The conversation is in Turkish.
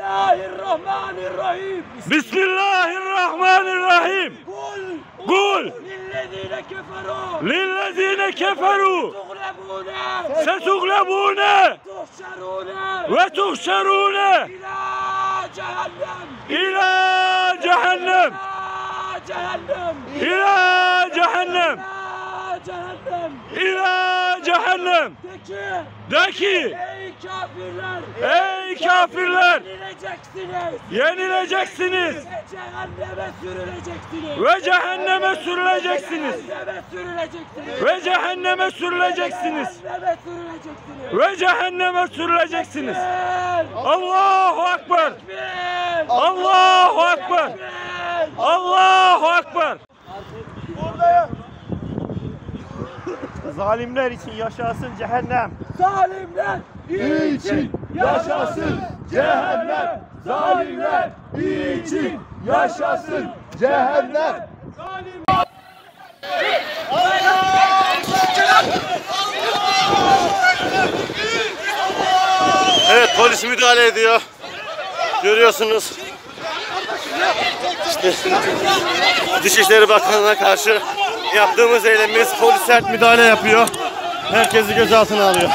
Bismillahirrahmanirrahim. Bismillahirrahmanirrahim. Kul lillezine keferu setuglebune ve tuhşerune ila cehennem ila cehennem ila cehennem. De ki ey kafirler yenileceksiniz ve cehenneme sürüleceksiniz ve cehenneme sürüleceksiniz ve cehenneme sürüleceksiniz. Allahu Ekber, Allahu Ekber, Allahu Ekber. Zalimler için yaşasın cehennem. Zalimler için yaşasın cehennem. Zalimler için yaşasın cehennem. Evet, polis müdahale ediyor. Görüyorsunuz. İşte Dışişleri Bakanlığı'na karşı yaptığımız eylemimiz, polis sert müdahale yapıyor. Herkesi gözaltına alıyor.